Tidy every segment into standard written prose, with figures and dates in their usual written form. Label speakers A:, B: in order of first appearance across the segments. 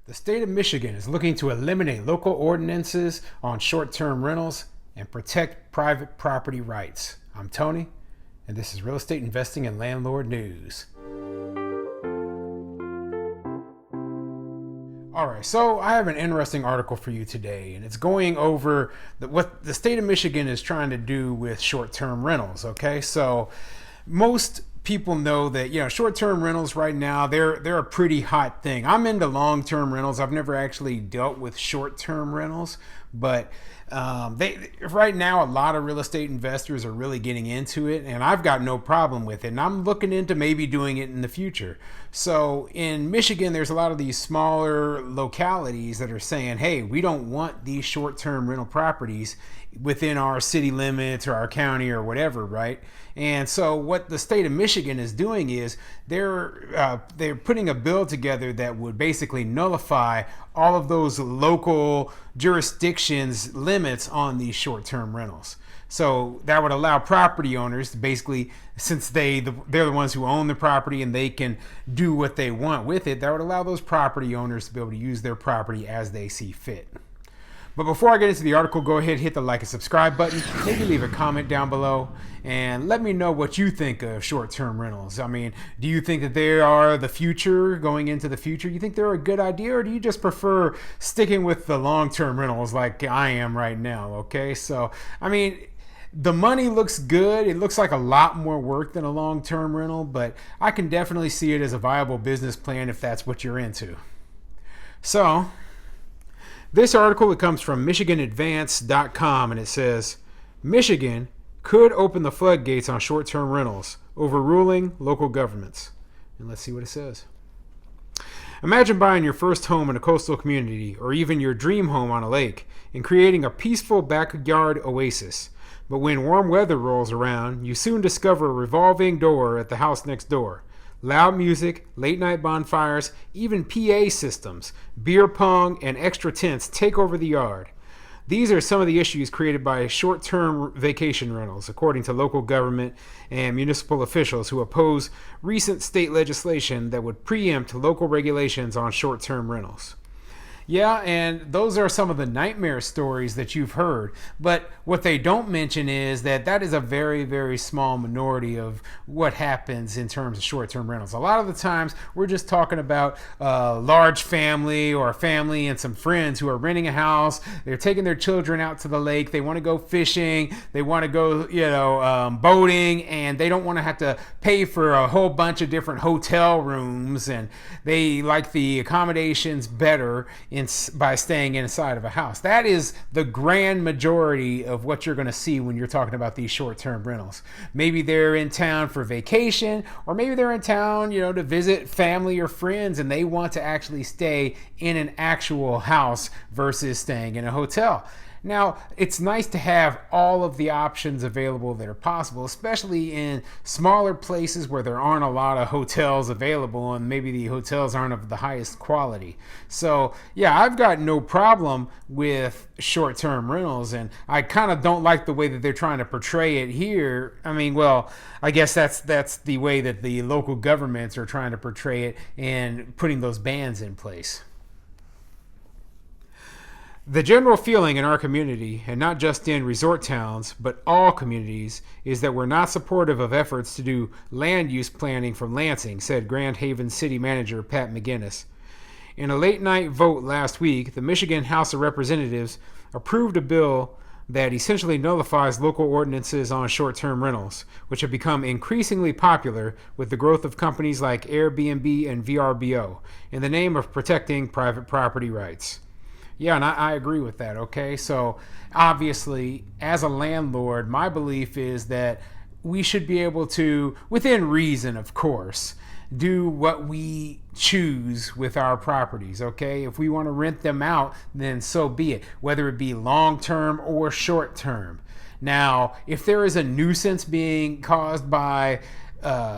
A: The state of Michigan is looking to eliminate local ordinances on short term rentals and protect private property rights. I'm Tony, and this is Real Estate Investing and Landlord News. All right, so I have an interesting article for you today, and it's going over what the state of Michigan is trying to do with short term rentals. Okay, so most people know that short-term rentals right now they're a pretty hot thing. I'm into long-term rentals. I've never actually dealt with short-term rentals, but they right now a lot of real estate investors are really getting into it, and I've got no problem with it, and I'm looking into maybe doing it in the future. So in Michigan, there's a lot of these smaller localities that are saying, hey, we don't want these short-term rental properties within our city limits or our county or whatever, right? And so what the state of Michigan is doing is they're putting a bill together that would basically nullify all of those local jurisdictions limits on these short-term rentals. So that would allow property owners to basically, since they're the ones who own the property and they can do what they want with it, that would allow those property owners to be able to use their property as they see fit. But before I get into the article, go ahead, hit the like and subscribe button. Maybe leave a comment down below and let me know what you think of short-term rentals. I mean, do you think that they are the future, going into the future? You think they're a good idea, or do you just prefer sticking with the long-term rentals like I am right now? Okay, so I mean, the money looks good. It looks like a lot more work than a long-term rental, but I can definitely see it as a viable business plan if that's what you're into. So this article, it comes from MichiganAdvance.com, and it says, Michigan could open the floodgates on short-term rentals, overruling local governments. And let's see what it says. Imagine buying your first home in a coastal community, or even your dream home on a lake, and creating a peaceful backyard oasis. But when warm weather rolls around, you soon discover a revolving door at the house next door. Loud music, late-night bonfires, even PA systems, beer pong, and extra tents take over the yard. These are some of the issues created by short-term vacation rentals, according to local government and municipal officials who oppose recent state legislation that would preempt local regulations on short-term rentals. Yeah, and those are some of the nightmare stories that you've heard. But what they don't mention is that is a very, very small minority of what happens in terms of short-term rentals. A lot of the times, we're just talking about a large family or a family and some friends who are renting a house. They're taking their children out to the lake. They want to go fishing. They want to go, boating, and they don't want to have to pay for a whole bunch of different hotel rooms. And they like the accommodations better by staying inside of a house. That is the grand majority of what you're going to see when you're talking about these short-term rentals. Maybe they're in town for vacation, or maybe they're in town, to visit family or friends, and they want to actually stay in an actual house versus staying in a hotel. Now, it's nice to have all of the options available that are possible, especially in smaller places where there aren't a lot of hotels available and maybe the hotels aren't of the highest quality. So, yeah, I've got no problem with short-term rentals, and I kind of don't like the way that they're trying to portray it here. I mean, well, I guess that's the way that the local governments are trying to portray it and putting those bans in place. The general feeling in our community, and not just in resort towns, but all communities, is that we're not supportive of efforts to do land use planning from Lansing, said Grand Haven City Manager Pat McGinnis. In a late-night vote last week, the Michigan House of Representatives approved a bill that essentially nullifies local ordinances on short-term rentals, which have become increasingly popular with the growth of companies like Airbnb and VRBO, in the name of protecting private property rights. Yeah, and I agree with that, okay? So obviously, as a landlord, my belief is that we should be able to, within reason, of course, do what we choose with our properties, okay? If we want to rent them out, then so be it, whether it be long-term or short-term. Now, if there is a nuisance being caused by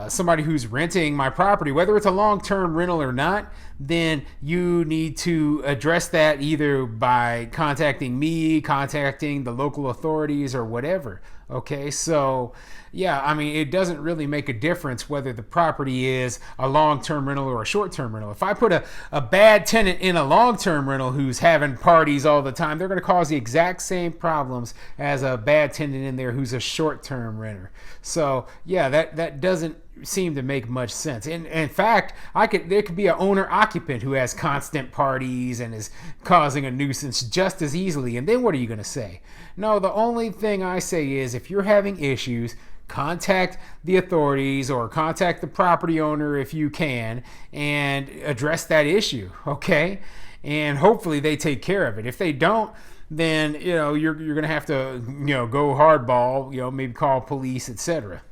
A: somebody who's renting my property, whether it's a long-term rental or not, then you need to address that either by contacting me, contacting the local authorities, or whatever. Okay, so yeah, I mean, it doesn't really make a difference whether the property is a long-term rental or a short-term rental. If I put a bad tenant in a long-term rental who's having parties all the time, they're going to cause the exact same problems as a bad tenant in there who's a short-term renter. So yeah, that doesn't seem to make much sense. In fact, there could be an owner occupant who has constant parties and is causing a nuisance just as easily. And then what are you going to say? No, the only thing I say is if you're having issues, contact the authorities or contact the property owner if you can and address that issue, okay? And hopefully they take care of it. If they don't, then you're going to have to go hardball, maybe call police, etc.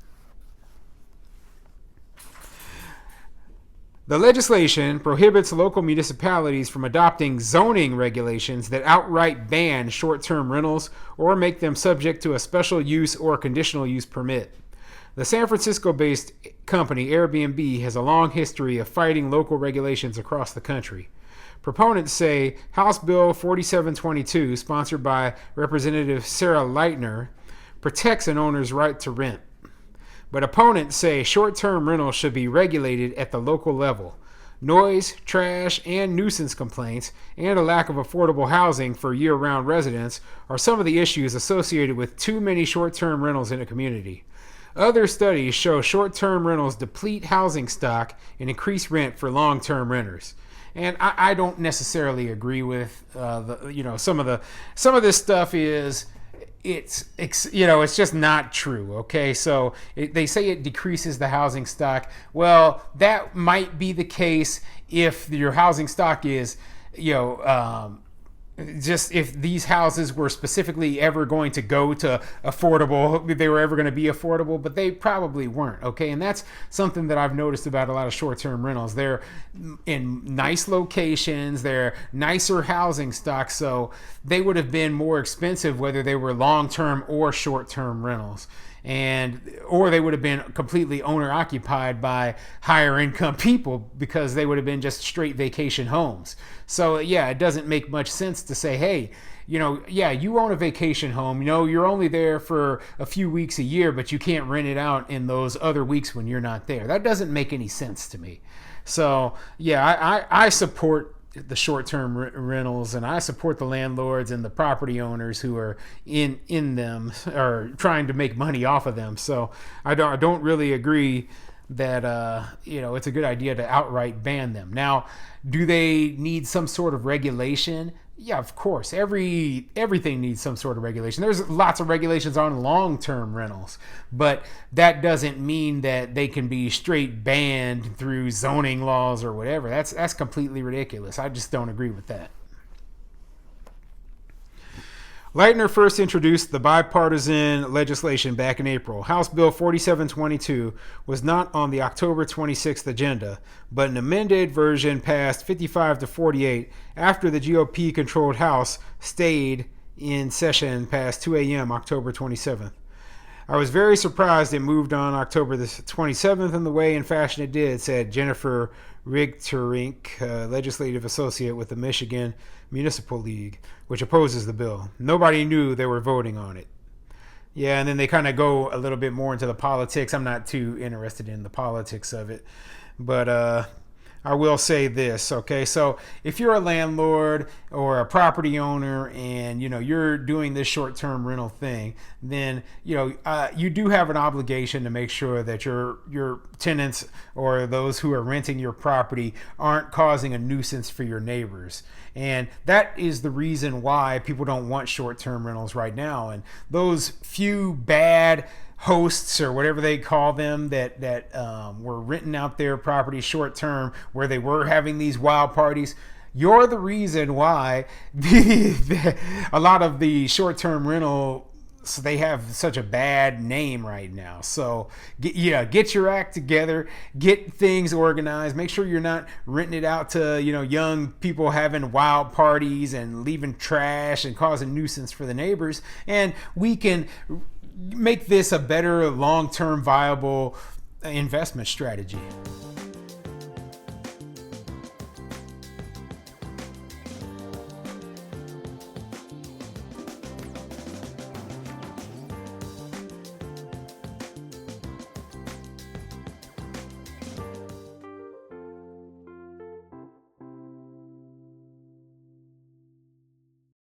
A: The legislation prohibits local municipalities from adopting zoning regulations that outright ban short-term rentals or make them subject to a special use or conditional use permit. The San Francisco-based company Airbnb has a long history of fighting local regulations across the country. Proponents say House Bill 4722, sponsored by Representative Sarah Lightner, protects an owner's right to rent. But opponents say short-term rentals should be regulated at the local level. Noise, trash, and nuisance complaints, and a lack of affordable housing for year-round residents are some of the issues associated with too many short-term rentals in a community. Other studies show short-term rentals deplete housing stock and increase rent for long-term renters. And I don't necessarily agree with some of this stuff is. It's just not true. Okay, so they say it decreases the housing stock. Well, that might be the case if your housing stock is just if these houses were specifically ever going to go to affordable, they were ever going to be affordable, but they probably weren't. Okay, and that's something that I've noticed about a lot of short-term rentals. They're in nice locations, they're nicer housing stock, so they would have been more expensive whether they were long-term or short-term rentals. Or they would have been completely owner occupied by higher income people because they would have been just straight vacation homes. So yeah, it doesn't make much sense to say, hey, you own a vacation home, you're only there for a few weeks a year, but you can't rent it out in those other weeks when you're not there. That doesn't make any sense to me. So yeah, I support the short-term rentals, and I support the landlords and the property owners who are in them or trying to make money off of them. So I don't really agree that it's a good idea to outright ban them. Now, do they need some sort of regulation? Yeah, of course. Everything needs some sort of regulation. There's lots of regulations on long-term rentals, but that doesn't mean that they can be straight banned through zoning laws or whatever. That's completely ridiculous. I just don't agree with that. Lightner first introduced the bipartisan legislation back in April. House Bill 4722 was not on the October 26th agenda, but an amended version passed 55 to 48 after the GOP-controlled House stayed in session past 2 a.m. October 27th. I was very surprised it moved on October the 27th in the way and fashion it did, said Jennifer Rigterink, legislative associate with the Michigan Municipal League, which opposes the bill. Nobody knew they were voting on it. Yeah, and then they kind of go a little bit more into the politics. I'm not too interested in the politics of it, but I will say this, okay? So if you're a landlord or a property owner and, you're doing this short-term rental thing, then, you do have an obligation to make sure that your tenants or those who are renting your property aren't causing a nuisance for your neighbors. And that is the reason why people don't want short-term rentals right now. And those few bad hosts or whatever they call them that were renting out their property short term where they were having these wild parties, you're the reason why a lot of the short-term rental, so they have such a bad name right now. So get your act together, get things organized, make sure you're not renting it out to young people having wild parties and leaving trash and causing nuisance for the neighbors, and we can make this a better long-term viable investment strategy.